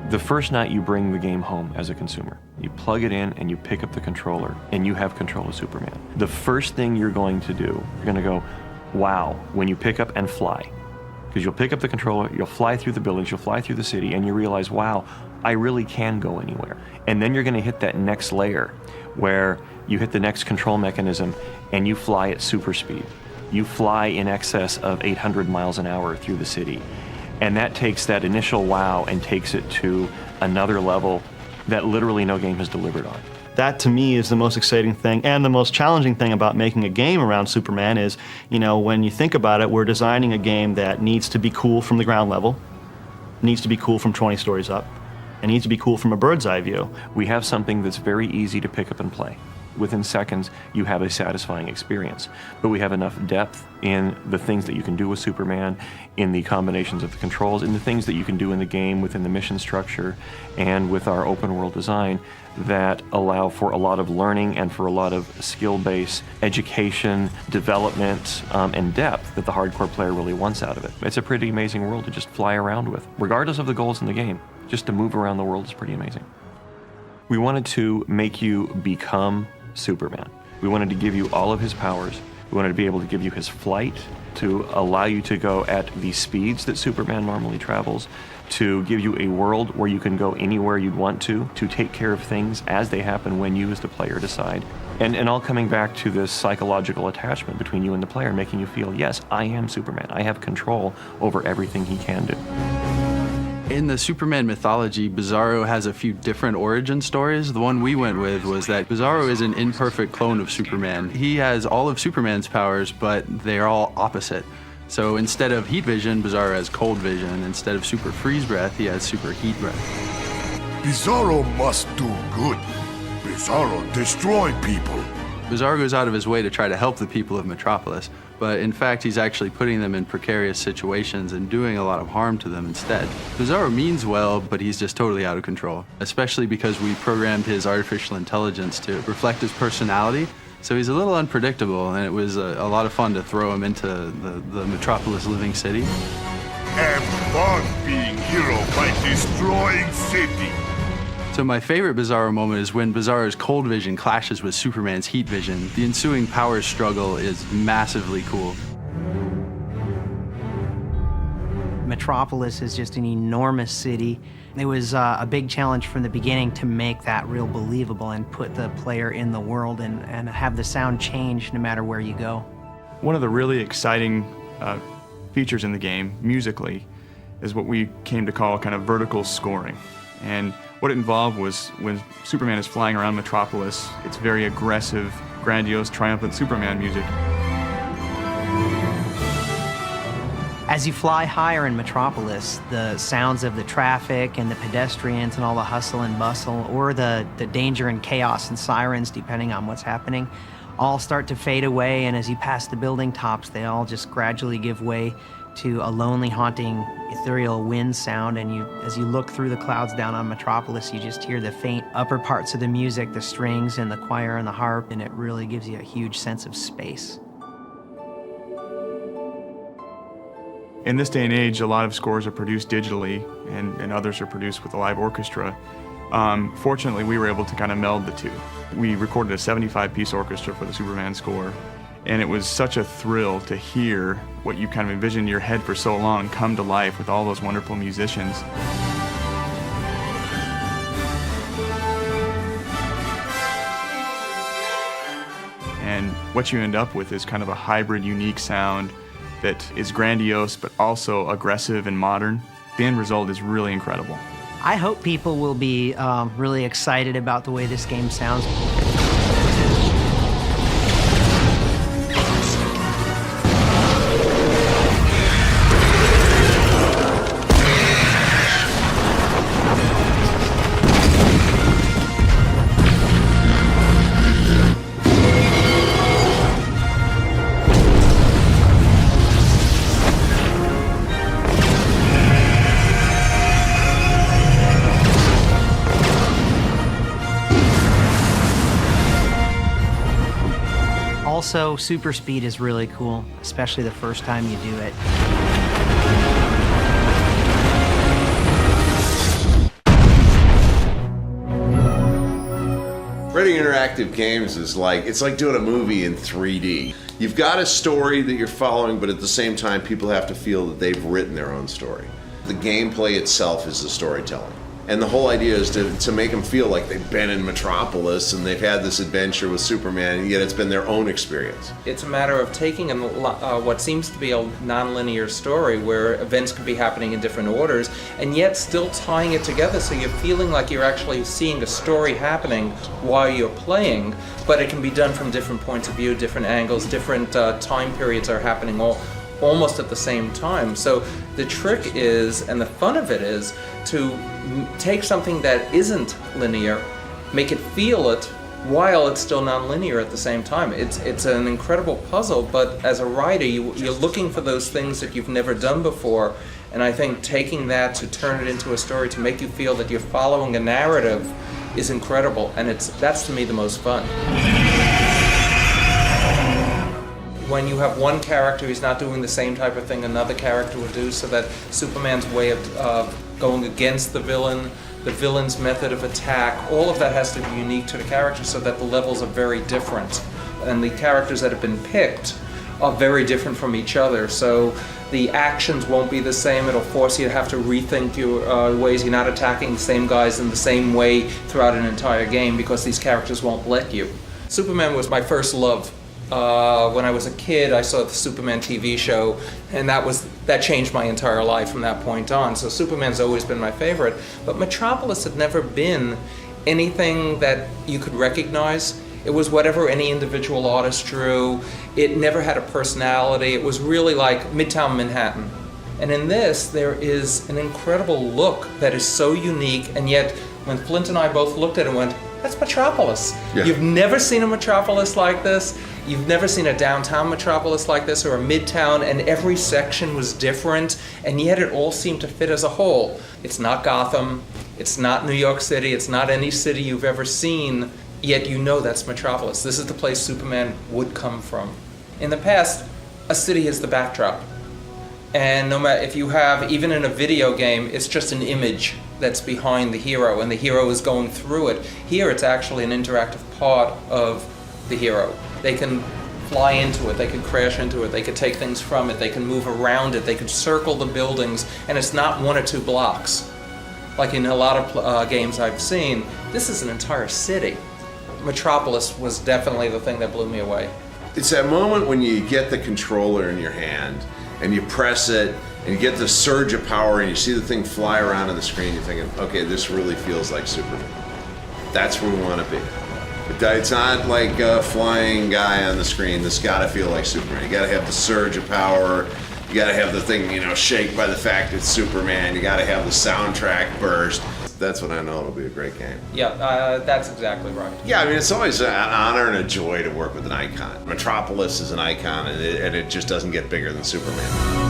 The first night you bring the game home as a consumer, you plug it in and you pick up the controller and you have control of Superman. The first thing you're going to do, you're going to go, wow, when you pick up and fly. Because you'll pick up the controller, you'll fly through the buildings, you'll fly through the city, and you realize, wow, I really can go anywhere. And then you're going to hit that next layer where you hit the next control mechanism and you fly at super speed. You fly in excess of 800 miles an hour through the city. And that takes that initial wow and takes it to another level that literally no game has delivered on. That to me is the most exciting thing and the most challenging thing about making a game around Superman is, when you think about it, we're designing a game that needs to be cool from the ground level, needs to be cool from 20 stories up, and needs to be cool from a bird's eye view. We have something that's very easy to pick up and play. Within seconds, you have a satisfying experience. But we have enough depth in the things that you can do with Superman, in the combinations of the controls, in the things that you can do in the game within the mission structure, and with our open world design that allow for a lot of learning and for a lot of skill-based education, development, and depth that the hardcore player really wants out of it. It's a pretty amazing world to just fly around with, regardless of the goals in the game. Just to move around the world is pretty amazing. We wanted to make you become Superman. We wanted to give you all of his powers. We wanted to be able to give you his flight, to allow you to go at the speeds that Superman normally travels, to give you a world where you can go anywhere you'd want to take care of things as they happen when you as the player decide. And all coming back to this psychological attachment between you and the player, making you feel, yes, I am Superman. I have control over everything he can do. In the Superman mythology, Bizarro has a few different origin stories. The one we went with was that Bizarro is an imperfect clone of Superman. He has all of Superman's powers, but they're all opposite. So instead of heat vision, Bizarro has cold vision. Instead of super freeze breath, he has super heat breath. Bizarro must do good. Bizarro destroy people. Bizarro goes out of his way to try to help the people of Metropolis, but in fact he's actually putting them in precarious situations and doing a lot of harm to them instead. Bizarro means well, but he's just totally out of control, especially because we programmed his artificial intelligence to reflect his personality, so he's a little unpredictable, and it was a lot of fun to throw him into the Metropolis living city. Have fun being hero by destroying city. So my favorite Bizarro moment is when Bizarro's cold vision clashes with Superman's heat vision. The ensuing power struggle is massively cool. Metropolis is just an enormous city. It was a big challenge from the beginning to make that real believable and put the player in the world and have the sound change no matter where you go. One of the really exciting features in the game, musically, is what we came to call kind of vertical scoring. And what it involved was when Superman is flying around Metropolis, it's very aggressive, grandiose, triumphant Superman music. As you fly higher in Metropolis, the sounds of the traffic and the pedestrians and all the hustle and bustle, or the danger and chaos and sirens, depending on what's happening, all start to fade away, and as you pass the building tops, they all just gradually give way to a lonely, haunting, ethereal wind sound, and as you look through the clouds down on Metropolis, you just hear the faint upper parts of the music, the strings and the choir and the harp, and it really gives you a huge sense of space. In this day and age, a lot of scores are produced digitally, and others are produced with a live orchestra. Fortunately, we were able to kind of meld the two. We recorded a 75-piece orchestra for the Superman score, and it was such a thrill to hear what you kind of envisioned in your head for so long come to life with all those wonderful musicians. And what you end up with is kind of a hybrid, unique sound that is grandiose but also aggressive and modern. The end result is really incredible. I hope people will be really excited about the way this game sounds. Also, super speed is really cool, especially the first time you do it. Writing interactive games is it's like doing a movie in 3D. You've got a story that you're following, but at the same time, people have to feel that they've written their own story. The gameplay itself is the storytelling. And the whole idea is to make them feel like they've been in Metropolis and they've had this adventure with Superman, and yet it's been their own experience. It's a matter of taking what seems to be a non-linear story where events could be happening in different orders, and yet still tying it together so you're feeling like you're actually seeing a story happening while you're playing, but it can be done from different points of view, different angles, different time periods are happening almost at the same time. So the trick is, and the fun of it is, to take something that isn't linear, make it feel it while it's still non-linear at the same time. It's an incredible puzzle, but as a writer, you're looking for those things that you've never done before, and I think taking that to turn it into a story, to make you feel that you're following a narrative, is incredible, and that's to me the most fun. When you have one character who's not doing the same type of thing another character would do, so that Superman's way of going against the villain's method of attack, all of that has to be unique to the character so that the levels are very different. And the characters that have been picked are very different from each other, so the actions won't be the same. It'll force you to have to rethink your ways. You're not attacking the same guys in the same way throughout an entire game because these characters won't let you. Superman was my first love. When I was a kid, I saw the Superman TV show, and that changed my entire life from that point on. So Superman's always been my favorite, but Metropolis had never been anything that you could recognize. It was whatever any individual artist drew. It never had a personality. It was really like Midtown Manhattan. And in this, there is an incredible look that is so unique, and yet when Flint and I both looked at it and went, that's Metropolis. Yeah. You've never seen a Metropolis like this. You've never seen a downtown Metropolis like this, or a midtown, and every section was different, and yet it all seemed to fit as a whole. It's not Gotham, it's not New York City, it's not any city you've ever seen, yet you know that's Metropolis. This is the place Superman would come from. In the past, a city is the backdrop. And no matter if you have, even in a video game, it's just an image that's behind the hero, and the hero is going through it. Here it's actually an interactive part of the hero. They can fly into it, they can crash into it, they can take things from it, they can move around it, they can circle the buildings, and it's not 1 or 2 blocks. Like in a lot of games I've seen, this is an entire city. Metropolis was definitely the thing that blew me away. It's that moment when you get the controller in your hand, and you press it, and you get the surge of power, and you see the thing fly around on the screen, you're thinking, okay, this really feels like Superman. That's where we want to be. It's not like a flying guy on the screen. This got to feel like Superman. You got to have the surge of power. You got to have the thing, shake by the fact it's Superman. You got to have the soundtrack burst. That's when I know it'll be a great game. Yeah, that's exactly right. Yeah, I mean, it's always an honor and a joy to work with an icon. Metropolis is an icon, and it just doesn't get bigger than Superman.